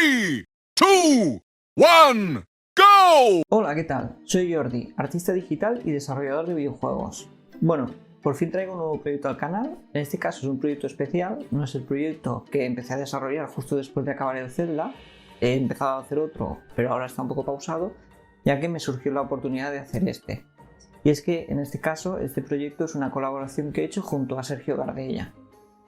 3, 2, 1, go! Hola, ¿qué tal? Soy Jordi, artista digital y desarrollador de videojuegos. Bueno, por fin traigo un nuevo proyecto al canal. En este caso es un proyecto especial, no es el proyecto que empecé a desarrollar justo después de acabar el Zelda. He empezado a hacer otro, pero ahora está un poco pausado, ya que me surgió la oportunidad de hacer este. Y es que en este caso, este proyecto es una colaboración que he hecho junto a Sergio Gardella.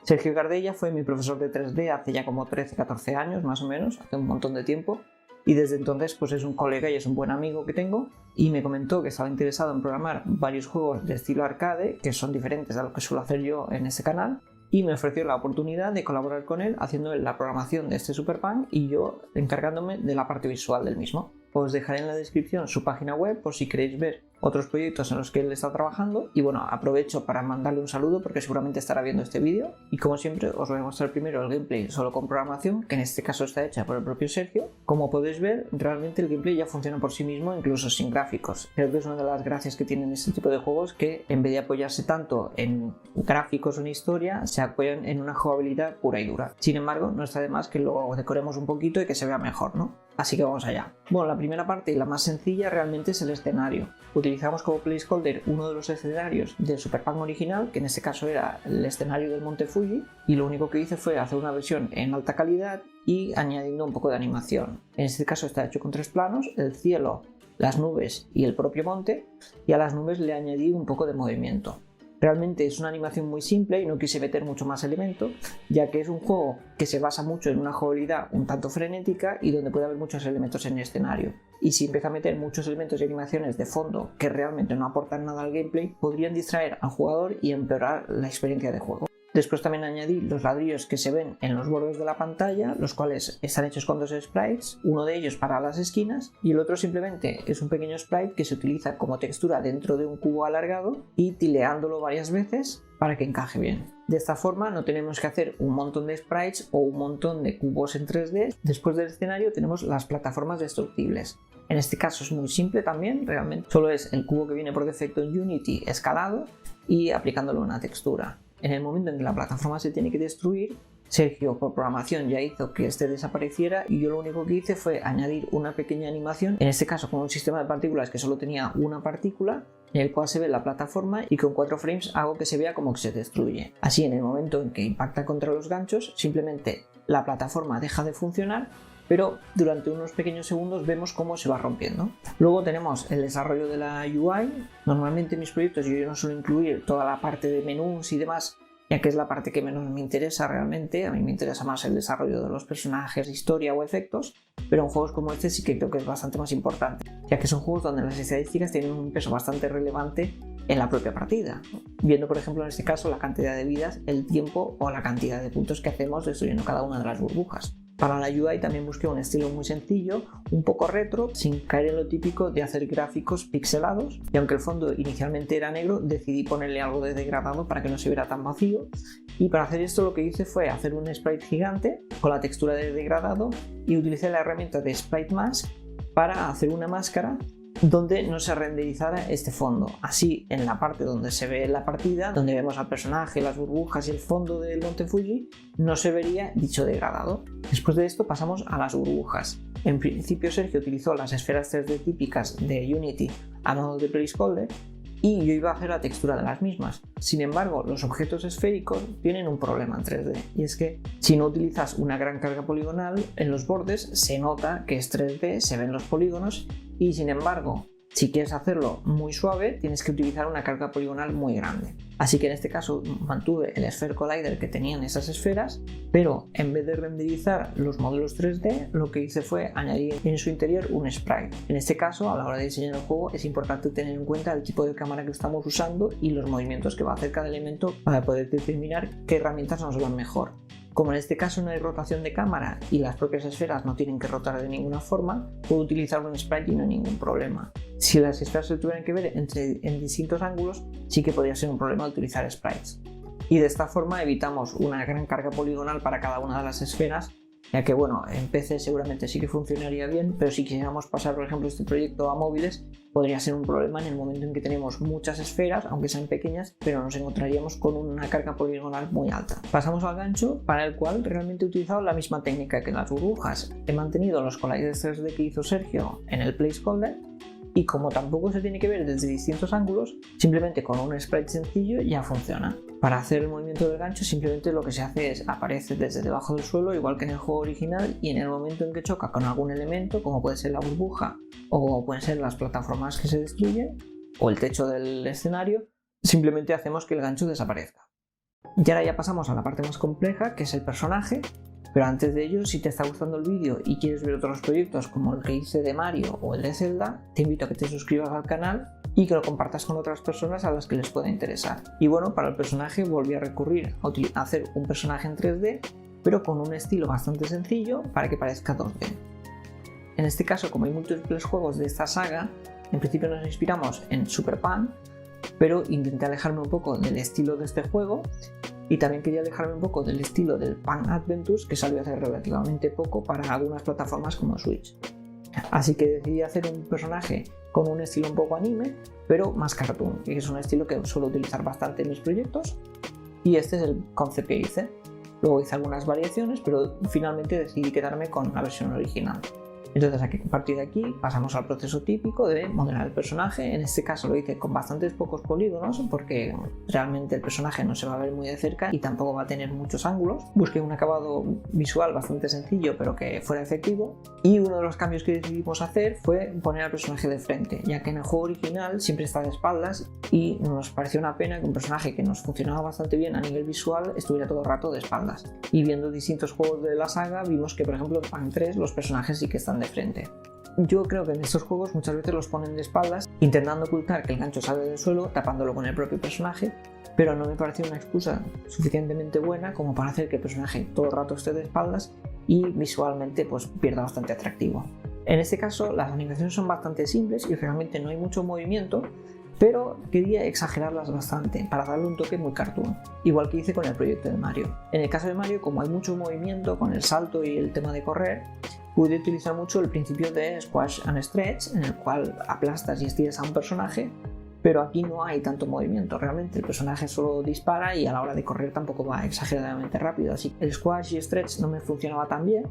Sergio Gardella fue mi profesor de 3D hace ya como 13-14 años más o menos, hace un montón de tiempo, y desde entonces pues es un colega y es un buen amigo que tengo, y me comentó que estaba interesado en programar varios juegos de estilo arcade que son diferentes a lo que suelo hacer yo en este canal, y me ofreció la oportunidad de colaborar con él haciendo la programación de este Super Punk y yo encargándome de la parte visual del mismo. Os dejaré en la descripción su página web por si queréis ver otros proyectos en los que él está trabajando, y bueno, aprovecho para mandarle un saludo porque seguramente estará viendo este vídeo, y como siempre os voy a mostrar primero el gameplay solo con programación, que en este caso está hecha por el propio Sergio. Como podéis ver, realmente el gameplay ya funciona por sí mismo, incluso sin gráficos. Creo que es una de las gracias que tienen este tipo de juegos, que en vez de apoyarse tanto en gráficos o en historia, se apoyan en una jugabilidad pura y dura. Sin embargo, no está de más que lo decoremos un poquito y que se vea mejor, ¿no? Así que vamos allá. Bueno, la primera parte y la más sencilla realmente es el escenario. Utilizamos como placeholder uno de los escenarios del Super Punk original, que en este caso era el escenario del Monte Fuji, y lo único que hice fue hacer una versión en alta calidad y añadiendo un poco de animación. En este caso está hecho con 3 planos, el cielo, las nubes y el propio monte, y a las nubes le añadí un poco de movimiento. Realmente es una animación muy simple y no quise meter mucho más elemento, ya que es un juego que se basa mucho en una jugabilidad un tanto frenética y donde puede haber muchos elementos en el escenario. Y si empieza a meter muchos elementos y animaciones de fondo que realmente no aportan nada al gameplay, podrían distraer al jugador y empeorar la experiencia de juego. Después también añadí los ladrillos que se ven en los bordes de la pantalla, los cuales están hechos con 2 sprites, uno de ellos para las esquinas y el otro simplemente es un pequeño sprite que se utiliza como textura dentro de un cubo alargado y tileándolo varias veces para que encaje bien. De esta forma no tenemos que hacer un montón de sprites o un montón de cubos en 3D. Después del escenario tenemos las plataformas destructibles. En este caso es muy simple también, realmente solo es el cubo que viene por defecto en Unity escalado y aplicándole una textura. En el momento en que la plataforma se tiene que destruir, Sergio por programación ya hizo que este desapareciera y yo lo único que hice fue añadir una pequeña animación, en este caso con un sistema de partículas que solo tenía una partícula, en el cual se ve la plataforma y con 4 frames hago que se vea como que se destruye. Así, en el momento en que impacta contra los ganchos, simplemente la plataforma deja de funcionar, pero durante unos pequeños segundos vemos cómo se va rompiendo. Luego tenemos el desarrollo de la UI. Normalmente en mis proyectos yo no suelo incluir toda la parte de menús y demás, ya que es la parte que menos me interesa realmente. A mí me interesa más el desarrollo de los personajes, historia o efectos, pero en juegos como este sí que creo que es bastante más importante, ya que son juegos donde las estadísticas tienen un peso bastante relevante en la propia partida, viendo por ejemplo en este caso la cantidad de vidas, el tiempo o la cantidad de puntos que hacemos destruyendo cada una de las burbujas. Para la UI también busqué un estilo muy sencillo, un poco retro, sin caer en lo típico de hacer gráficos pixelados, y aunque el fondo inicialmente era negro, decidí ponerle algo de degradado para que no se viera tan vacío, y para hacer esto lo que hice fue hacer un sprite gigante con la textura de degradado y utilicé la herramienta de Sprite Mask para hacer una máscara donde no se renderizara este fondo. Así, en la parte donde se ve la partida, donde vemos al personaje, las burbujas y el fondo del Monte Fuji, no se vería dicho degradado. Después de esto pasamos a las burbujas. En principio Sergio utilizó las esferas 3D típicas de Unity a modo de placeholder y yo iba a hacer la textura de las mismas. Sin embargo, los objetos esféricos tienen un problema en 3D, y es que si no utilizas una gran carga poligonal, en los bordes se nota que es 3D, se ven los polígonos, y sin embargo, si quieres hacerlo muy suave, tienes que utilizar una carga poligonal muy grande. Así que en este caso mantuve el Sphere Collider que tenían esas esferas, pero en vez de renderizar los modelos 3D, lo que hice fue añadir en su interior un sprite. En este caso, a la hora de diseñar el juego, es importante tener en cuenta el tipo de cámara que estamos usando y los movimientos que va a hacer cada elemento para poder determinar qué herramientas nos van mejor. Como en este caso no hay rotación de cámara y las propias esferas no tienen que rotar de ninguna forma, puedo utilizar un sprite y no hay ningún problema. Si las esferas se tuvieran que ver en distintos ángulos, sí que podría ser un problema utilizar sprites. Y de esta forma evitamos una gran carga poligonal para cada una de las esferas ya que bueno, en PC seguramente sí que funcionaría bien, pero si quisiéramos pasar por ejemplo este proyecto a móviles, podría ser un problema en el momento en que tenemos muchas esferas, aunque sean pequeñas, pero nos encontraríamos con una carga poligonal muy alta. Pasamos al gancho, para el cual realmente he utilizado la misma técnica que las burbujas. He mantenido los colliders 3D que hizo Sergio en el placeholder, y como tampoco se tiene que ver desde distintos ángulos, simplemente con un sprite sencillo ya funciona. Para hacer el movimiento del gancho simplemente lo que se hace es aparece desde debajo del suelo, igual que en el juego original, y en el momento en que choca con algún elemento, como puede ser la burbuja o pueden ser las plataformas que se destruyen o el techo del escenario, simplemente hacemos que el gancho desaparezca. Y ahora ya pasamos a la parte más compleja, que es el personaje. Pero antes de ello, si te está gustando el vídeo y quieres ver otros proyectos como el que hice de Mario o el de Zelda, te invito a que te suscribas al canal y que lo compartas con otras personas a las que les pueda interesar. Y bueno, para el personaje volví a recurrir a hacer un personaje en 3D, pero con un estilo bastante sencillo para que parezca 2D. En este caso, como hay múltiples juegos de esta saga, en principio nos inspiramos en Super Pan, pero intenté alejarme un poco del estilo de este juego. Y también quería alejarme un poco del estilo del Pan Adventures, que salió hace relativamente poco para algunas plataformas como Switch. Así que decidí hacer un personaje con un estilo un poco anime, pero más cartoon, que es un estilo que suelo utilizar bastante en mis proyectos. Y este es el concept que hice. Luego hice algunas variaciones, pero finalmente decidí quedarme con la versión original. Entonces a partir de aquí pasamos al proceso típico de modelar el personaje. En este caso lo hice con bastantes pocos polígonos porque realmente el personaje no se va a ver muy de cerca y tampoco va a tener muchos ángulos. Busqué un acabado visual bastante sencillo pero que fuera efectivo, y uno de los cambios que decidimos hacer fue poner al personaje de frente, ya que en el juego original siempre está de espaldas y nos pareció una pena que un personaje que nos funcionaba bastante bien a nivel visual estuviera todo el rato de espaldas. Y viendo distintos juegos de la saga vimos que por ejemplo en Pan 3 los personajes sí que están de frente. Yo creo que en estos juegos muchas veces los ponen de espaldas, intentando ocultar que el gancho sale del suelo, tapándolo con el propio personaje, pero no me pareció una excusa suficientemente buena como para hacer que el personaje todo el rato esté de espaldas y visualmente pues pierda bastante atractivo. En este caso las animaciones son bastante simples y realmente no hay mucho movimiento, pero quería exagerarlas bastante para darle un toque muy cartoon, igual que hice con el proyecto de Mario. En el caso de Mario, como hay mucho movimiento con el salto y el tema de correr, pude utilizar mucho el principio de Squash and Stretch, en el cual aplastas y estiras a un personaje, pero aquí no hay tanto movimiento. Realmente el personaje solo dispara y a la hora de correr tampoco va exageradamente rápido, así que el Squash y Stretch no me funcionaba tan bien,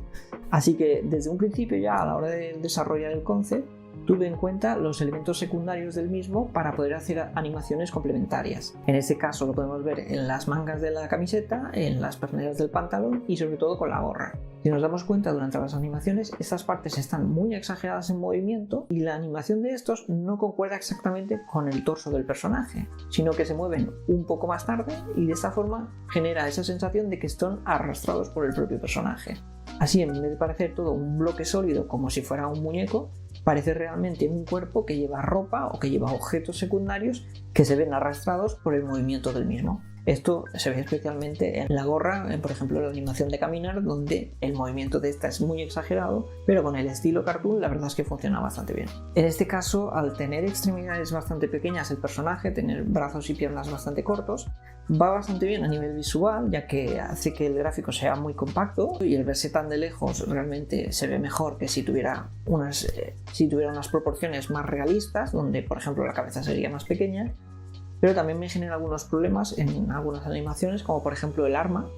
así que desde un principio ya a la hora de desarrollar el concept tuve en cuenta los elementos secundarios del mismo para poder hacer animaciones complementarias. En este caso lo podemos ver en las mangas de la camiseta, en las perneras del pantalón y sobre todo con la gorra. Si nos damos cuenta durante las animaciones, estas partes están muy exageradas en movimiento y la animación de estos no concuerda exactamente con el torso del personaje, sino que se mueven un poco más tarde y de esta forma genera esa sensación de que están arrastrados por el propio personaje. Así, en vez de parecer todo un bloque sólido como si fuera un muñeco, parece realmente un cuerpo que lleva ropa o que lleva objetos secundarios que se ven arrastrados por el movimiento del mismo. Esto se ve especialmente en la gorra, por ejemplo en la animación de caminar, donde el movimiento de esta es muy exagerado, pero con el estilo cartoon la verdad es que funciona bastante bien. En este caso, al tener extremidades bastante pequeñas el personaje, tener brazos y piernas bastante cortos, va bastante bien a nivel visual, ya que hace que el gráfico sea muy compacto y el verse tan de lejos realmente se ve mejor que si tuviera unas proporciones más realistas, donde por ejemplo la cabeza sería más pequeña. Pero también me genera algunos problemas en algunas animaciones, como por ejemplo el arma,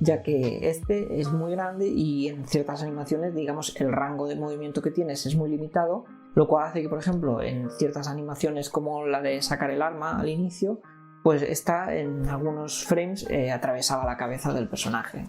ya que este es muy grande y en ciertas animaciones, digamos, el rango de movimiento que tienes es muy limitado, lo cual hace que, por ejemplo, en ciertas animaciones como la de sacar el arma al inicio, pues está en algunos frames atravesada la cabeza del personaje.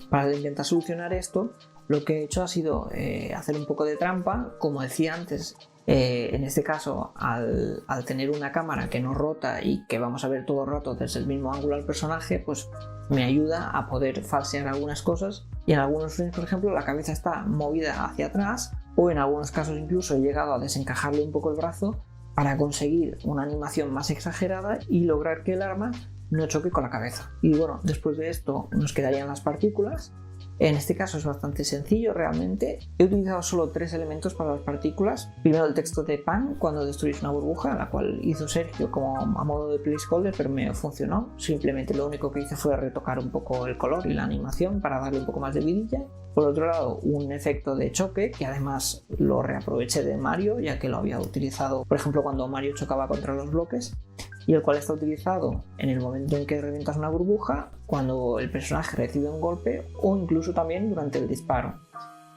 Para intentar solucionar esto, lo que he hecho ha sido hacer un poco de trampa, como decía antes. En este caso, al tener una cámara que no rota y que vamos a ver todo el rato desde el mismo ángulo al personaje, pues me ayuda a poder falsear algunas cosas, y en algunos frames, por ejemplo, la cabeza está movida hacia atrás, o en algunos casos incluso he llegado a desencajarle un poco el brazo para conseguir una animación más exagerada y lograr que el arma no choque con la cabeza. Y bueno, después de esto nos quedarían las partículas. En este caso es bastante sencillo realmente. He utilizado solo 3 elementos para las partículas. Primero el texto de pan cuando destruyes una burbuja, la cual hizo Sergio como a modo de placeholder, pero me funcionó. Simplemente lo único que hice fue retocar un poco el color y la animación para darle un poco más de vidilla. Por otro lado, un efecto de choque, que además lo reaproveché de Mario, ya que lo había utilizado, por ejemplo, cuando Mario chocaba contra los bloques, y el cual está utilizado en el momento en que revientas una burbuja, cuando el personaje recibe un golpe o incluso también durante el disparo.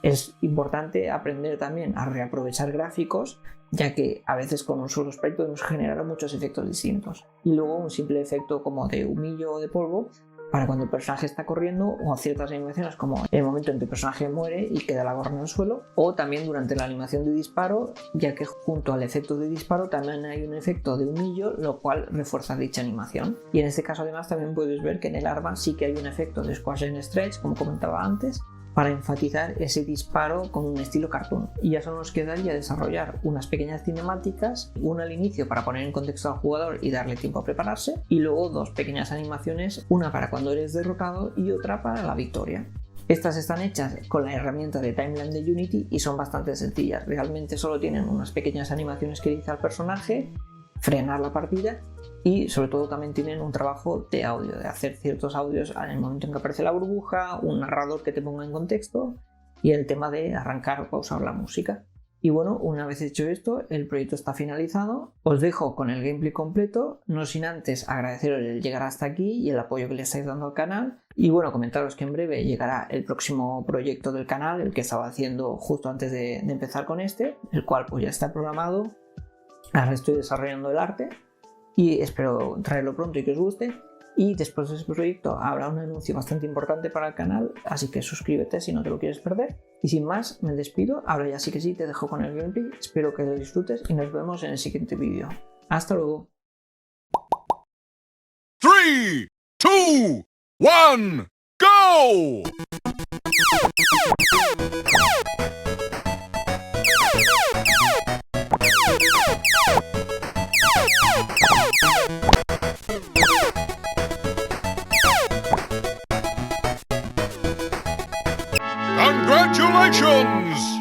Es importante aprender también a reaprovechar gráficos, ya que a veces con un solo sprite podemos generar muchos efectos distintos. Y luego un simple efecto como de humillo o de polvo para cuando el personaje está corriendo, o ciertas animaciones como el momento en que el personaje muere y queda la gorra en el suelo, o también durante la animación de disparo, ya que junto al efecto de disparo también hay un efecto de humillo, lo cual refuerza dicha animación. Y en este caso además también puedes ver que en el arma sí que hay un efecto de squash and stretch, como comentaba antes, para enfatizar ese disparo con un estilo cartoon. Y ya solo nos quedaría desarrollar unas pequeñas cinemáticas, una al inicio para poner en contexto al jugador y darle tiempo a prepararse, y luego 2 pequeñas animaciones, una para cuando eres derrotado y otra para la victoria. Estas están hechas con la herramienta de timeline de Unity y son bastante sencillas. Realmente solo tienen unas pequeñas animaciones que dice al personaje, frenar la partida, y sobre todo también tienen un trabajo de audio, de hacer ciertos audios en el momento en que aparece la burbuja, un narrador que te ponga en contexto y el tema de arrancar o pausar la música. Y bueno, una vez hecho esto, el proyecto está finalizado. Os dejo con el gameplay completo, no sin antes agradeceros el llegar hasta aquí y el apoyo que le estáis dando al canal. Y bueno, comentaros que en breve llegará el próximo proyecto del canal, el que estaba haciendo justo antes de empezar con este, el cual pues ya está programado. Ahora estoy desarrollando el arte y espero traerlo pronto y que os guste. Y después de ese proyecto habrá un anuncio bastante importante para el canal, así que suscríbete si no te lo quieres perder. Y sin más, me despido. Ahora ya sí que sí, te dejo con el gameplay. Espero que lo disfrutes y nos vemos en el siguiente vídeo. ¡Hasta luego! 3, 2, 1, go! Congratulations!